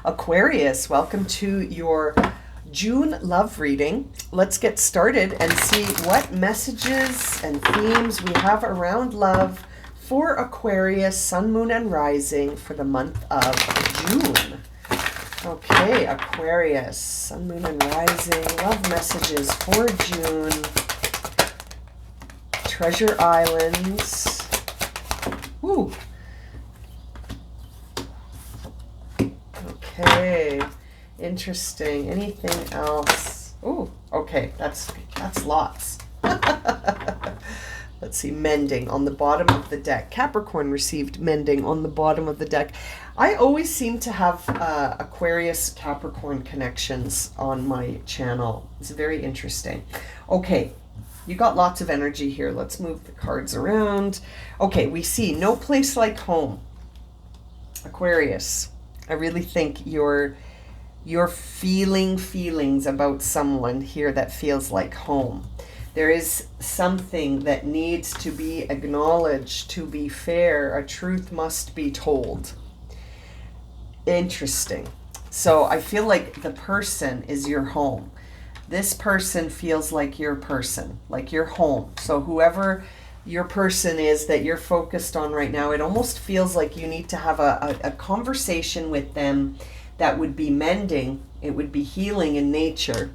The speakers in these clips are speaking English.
Aquarius, welcome to your June love reading. Let's get started and see what messages and themes we have around love for Aquarius, Sun, Moon, and Rising for the month of June. Okay, Aquarius, Sun, Moon, and Rising, love messages for June. Treasure Islands. Ooh. Okay, interesting. Anything else? Oh, okay, that's lots. Let's see, mending on the bottom of the deck. Capricorn received mending on the bottom of the deck. I always seem to have Aquarius Capricorn connections on my channel. It's very interesting. Okay, you got lots of energy here. Let's move the cards around. Okay, we see no place like home. Aquarius, I really think you're feeling feelings about someone here that feels like home. There is something that needs to be acknowledged, to be fair. A truth must be told. Interesting. So I feel like the person is your home. This person feels like your person, like your home. So whoever your person is that you're focused on right now, it almost feels like you need to have a conversation with them that would be mending. It would be healing in nature,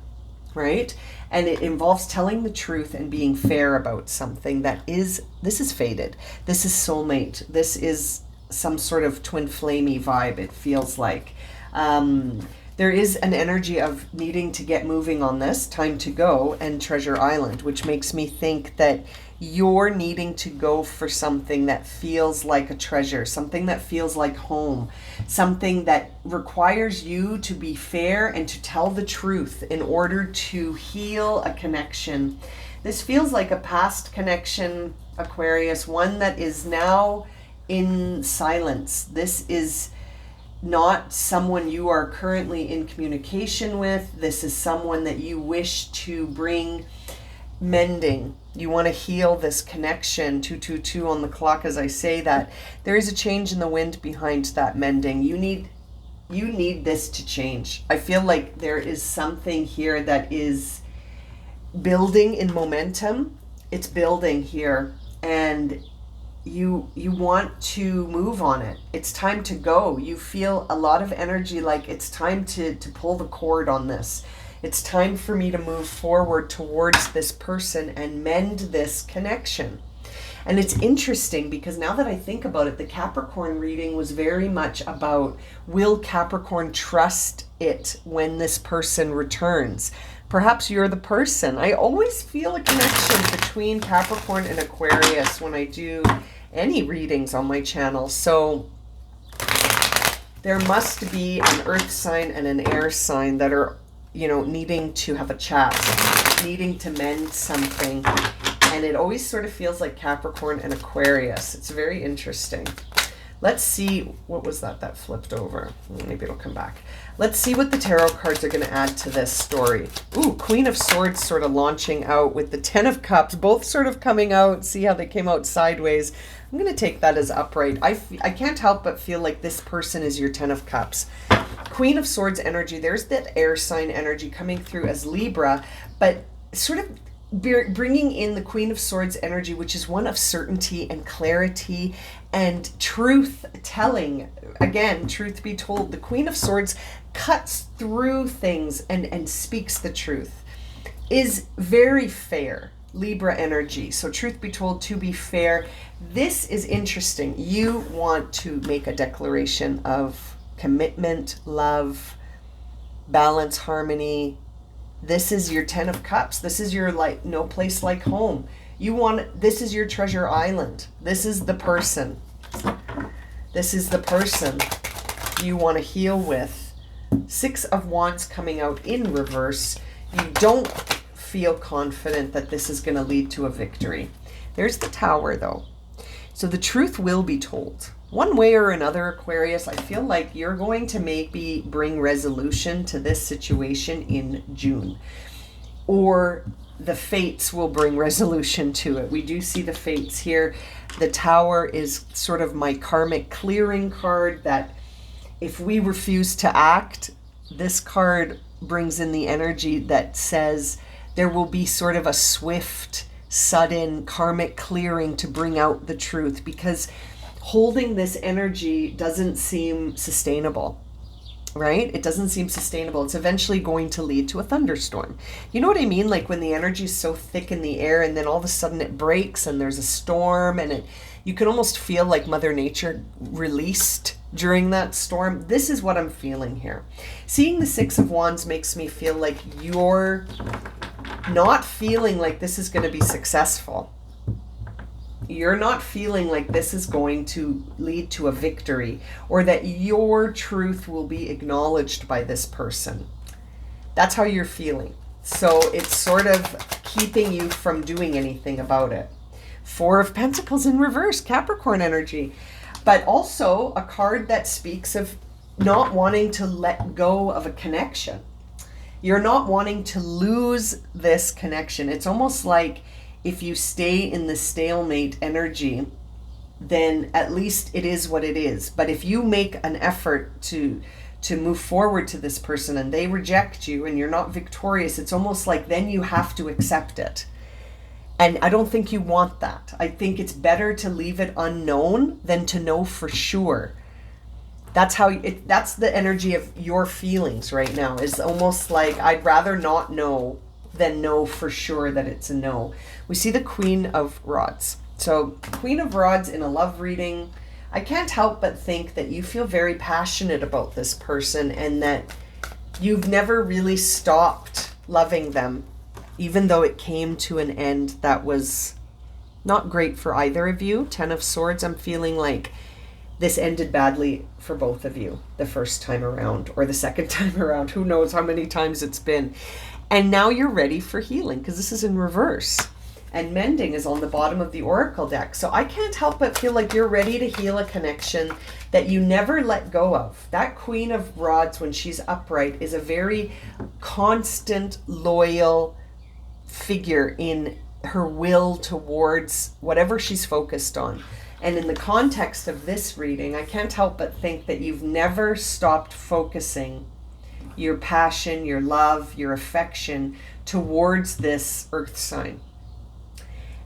right? And it involves telling the truth and being fair about something this is fated. This is soulmate. This is some sort of twin flamey vibe, it feels like. There is an energy of needing to get moving on this, time to go, and Treasure Island, which makes me think that you're needing to go for something that feels like a treasure, something that feels like home, something that requires you to be fair and to tell the truth in order to heal a connection. This feels like a past connection, Aquarius, one that is now in silence. This is not someone you are currently in communication with. This is someone that you wish to bring mending. You want to heal this connection. 222 on the clock as I say that. There is a change in the wind behind that mending. You need this to change. I feel like there is something here that is building in momentum. It's building here, and you want to move on it. It's time to go. You feel a lot of energy, like it's time to pull the cord on this. It's time for me to move forward towards this person and mend this connection. And it's interesting because now that I think about it, the Capricorn reading was very much about, will Capricorn trust it when this person returns? Perhaps you're the person. I always feel a connection between Capricorn and Aquarius when I do any readings on my channel. So there must be an earth sign and an air sign that are, needing to have a chat, needing to mend something. And it always sort of feels like Capricorn and Aquarius. It's very interesting. Let's see, what was that flipped over? Maybe it'll come back. Let's see what the tarot cards are going to add to this story. Ooh, Queen of Swords sort of launching out with the Ten of Cups, both sort of coming out. See how they came out sideways. I'm going to take that as upright. I can't help but feel like this person is your Ten of Cups. Queen of Swords energy, there's that air sign energy coming through as Libra, but sort of bringing in the Queen of Swords energy, which is one of certainty and clarity and truth telling. Again, truth be told, the Queen of Swords cuts through things and speaks the truth, is very fair. Libra energy. So truth be told, to be fair, this is interesting. You want to make a declaration of commitment, love, balance, harmony. This is your Ten of Cups. This is your no place like home. This is your Treasure Island. This is the person. This is the person you want to heal with. Six of Wands coming out in reverse. You don't feel confident that this is going to lead to a victory. There's the Tower though. So the truth will be told. One way or another, Aquarius, I feel like you're going to maybe bring resolution to this situation in June. Or the fates will bring resolution to it. We do see the fates here. The Tower is sort of my karmic clearing card that if we refuse to act, this card brings in the energy that says there will be sort of a swift, sudden karmic clearing to bring out the truth, because holding this energy doesn't seem sustainable, right? It doesn't seem sustainable. It's eventually going to lead to a thunderstorm. You know what I mean? Like when the energy is so thick in the air and then all of a sudden it breaks and there's a storm, and you can almost feel like Mother Nature released during that storm. This is what I'm feeling here. Seeing the Six of Wands makes me feel like you're not feeling like this is going to be successful. You're not feeling like this is going to lead to a victory, or that your truth will be acknowledged by this person. That's how you're feeling. So it's sort of keeping you from doing anything about it. Four of Pentacles in reverse, Capricorn energy. But also a card that speaks of not wanting to let go of a connection. You're not wanting to lose this connection. It's almost like if you stay in the stalemate energy, then at least it is what it is. But if you make an effort to move forward to this person and they reject you and you're not victorious, it's almost like then you have to accept it. And I don't think you want that. I think it's better to leave it unknown than to know for sure. That's the energy of your feelings right now. Is almost like I'd rather not know than know for sure that it's a no. We see the Queen of Rods. So Queen of Rods in a love reading, I can't help but think that you feel very passionate about this person and that you've never really stopped loving them, even though it came to an end that was not great for either of you. 10 of Swords, I'm feeling like this ended badly for both of you the first time around, or the second time around. Who knows how many times it's been. And now you're ready for healing, because this is in reverse. And mending is on the bottom of the Oracle deck. So I can't help but feel like you're ready to heal a connection that you never let go of. That Queen of Rods, when she's upright, is a very constant, loyal figure in her will towards whatever she's focused on. And in the context of this reading, I can't help but think that you've never stopped focusing your passion, your love, your affection towards this earth sign.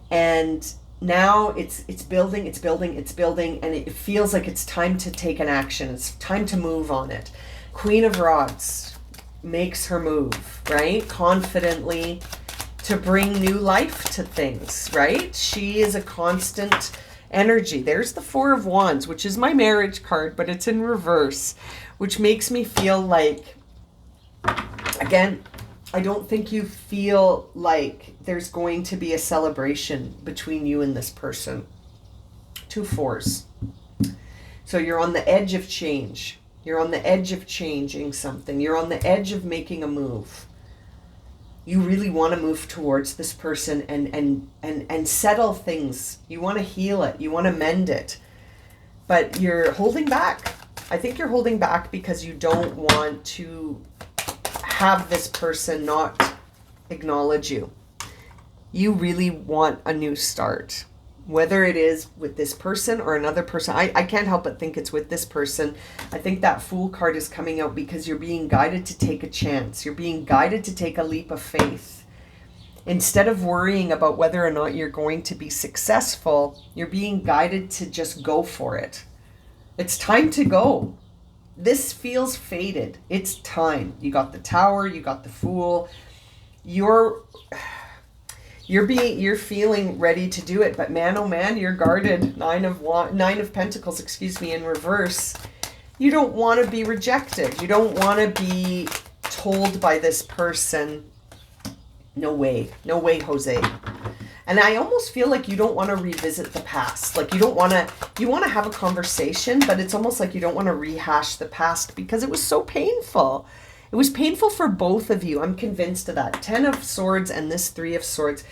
And now it's building, and it feels like it's time to take an action. It's time to move on it. Queen of Rods makes her move, right? Confidently, to bring new life to things, right? She is a constant energy. There's the Four of Wands, which is my marriage card, but it's in reverse, which makes me feel like, again, I don't think you feel like there's going to be a celebration between you and this person. 2 fours. So you're on the edge of change. You're on the edge of changing something. You're on the edge of making a move. You really want to move towards this person and settle things. You want to heal it. You want to mend it. But you're holding back. I think you're holding back because you don't want to have this person not acknowledge you. You really want a new start. Whether it is with this person or another person, I can't help but think it's with this person. I think that Fool card is coming out because you're being guided to take a chance. You're being guided to take a leap of faith. Instead of worrying about whether or not you're going to be successful, you're being guided to just go for it. It's time to go. This feels fated. It's time. You got the Tower, you got the Fool. You're feeling ready to do it, but man, oh man, you're guarded. 9 of Pentacles, in reverse. You don't want to be rejected. You don't want to be told by this person, no way, Jose. And I almost feel like you don't want to revisit the past. Like you want to have a conversation, but it's almost like you don't want to rehash the past because it was so painful. It was painful for both of you. I'm convinced of that. 10 of Swords and this 3 of Swords.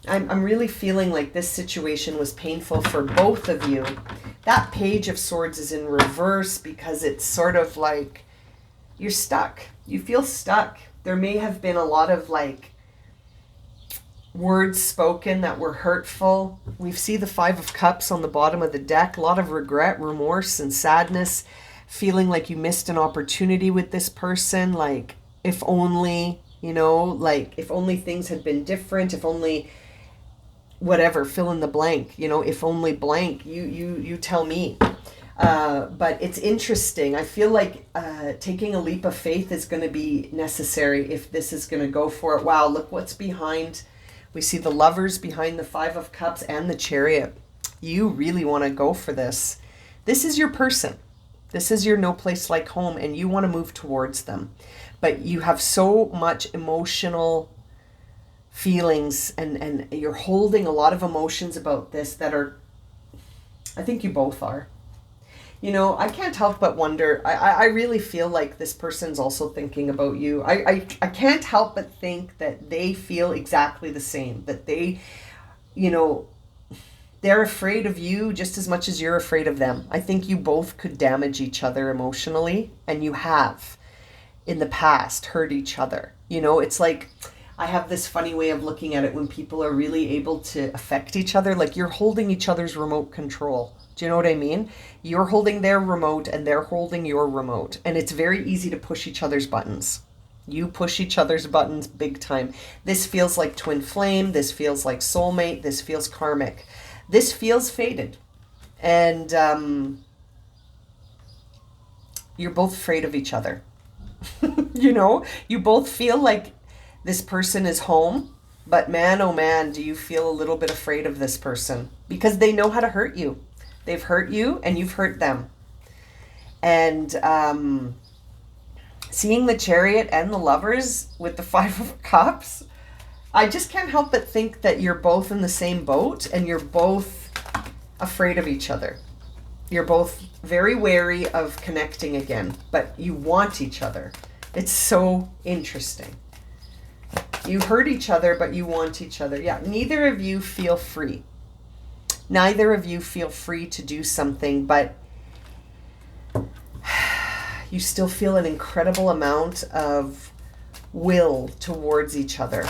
I'm really feeling like this situation was painful for both of you. That Page of Swords is in reverse because it's sort of like you're stuck. You feel stuck. There may have been a lot of like words spoken that were hurtful. We see the 5 of Cups on the bottom of the deck. A lot of regret, remorse, and sadness. feeling like you missed an opportunity with this person, like if only, like if only things had been different, if only whatever, fill in the blank, if only blank, you tell me. But it's interesting. I feel like taking a leap of faith is going to be necessary if this is going to go for it. Wow, look what's behind. We see the Lovers behind the Five of Cups and the Chariot. You really want to go for this. This is your person. This is your no place like home, and you want to move towards them. But you have so much emotional feelings, and you're holding a lot of emotions about this that are, I think you both are. I can't help but wonder, I really feel like this person's also thinking about you. I can't help but think that they feel exactly the same, that they, they're afraid of you just as much as you're afraid of them. I think you both could damage each other emotionally, and you have in the past hurt each other. It's like, I have this funny way of looking at it when people are really able to affect each other, like you're holding each other's remote control. Do you know what I mean? You're holding their remote and they're holding your remote, and it's very easy to push each other's buttons. You push each other's buttons big time. This feels like twin flame. This feels like soulmate. This feels karmic. This feels fated. And you're both afraid of each other. You both feel like this person is home, but man, oh man, do you feel a little bit afraid of this person because they know how to hurt you. They've hurt you and you've hurt them. And seeing the Chariot and the Lovers with the Five of Cups, I just can't help but think that you're both in the same boat and you're both afraid of each other. You're both very wary of connecting again, but you want each other. It's so interesting. You hurt each other, but you want each other. Yeah, neither of you feel free. Neither of you feel free to do something, but you still feel an incredible amount of will towards each other.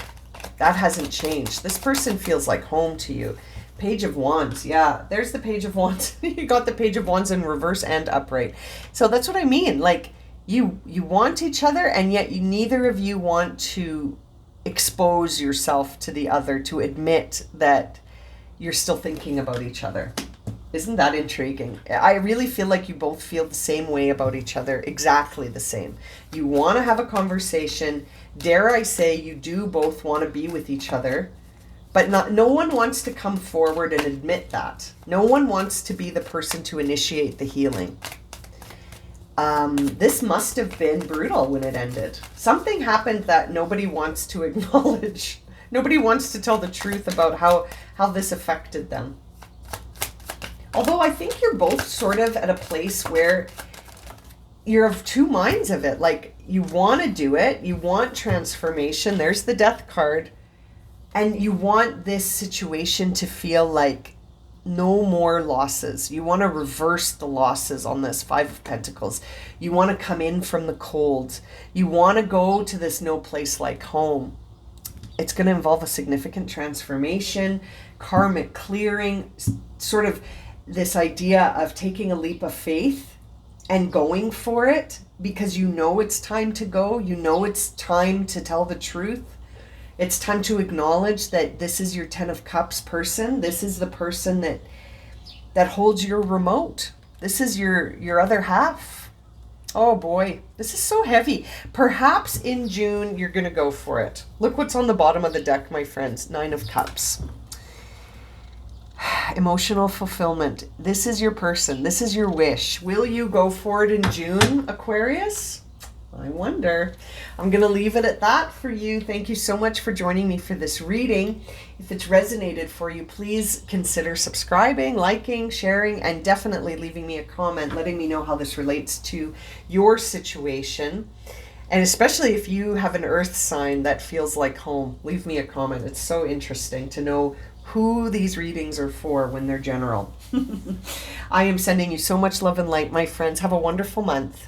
That hasn't changed. This person feels like home to you. Page of Wands. Yeah, there's the Page of Wands. You got the Page of Wands in reverse and upright. So that's what I mean. Like you want each other, and yet neither of you want to expose yourself to the other, to admit that you're still thinking about each other. Isn't that intriguing? I really feel like you both feel the same way about each other, exactly the same. You want to have a conversation. Dare I say, you do both want to be with each other, but no one wants to come forward and admit that. No one wants to be the person to initiate the healing. This must have been brutal when it ended. Something happened that nobody wants to acknowledge. Nobody wants to tell the truth about how this affected them. Although I think you're both sort of at a place where you're of two minds of it. Like you want to do it. You want transformation. There's the Death card. And you want this situation to feel like no more losses. You want to reverse the losses on this Five of Pentacles. You want to come in from the cold. You want to go to this no place like home. It's going to involve a significant transformation, karmic clearing, sort of this idea of taking a leap of faith and going for it because you know it's time to go. You know it's time to tell the truth. It's time to acknowledge that this is your Ten of Cups person. This is the person that holds your remote. This is your other half. Oh boy, this is so heavy. Perhaps in June, you're going to go for it. Look what's on the bottom of the deck, my friends. Nine of Cups. Emotional fulfillment. This is your person. This is your wish. Will you go for it in June, Aquarius? I wonder. I'm going to leave it at that for you. Thank you so much for joining me for this reading. If it's resonated for you, please consider subscribing, liking, sharing, and definitely leaving me a comment, letting me know how this relates to your situation. And especially if you have an earth sign that feels like home, leave me a comment. It's so interesting to know who these readings are for when they're general. I am sending you so much love and light, my friends. Have a wonderful month.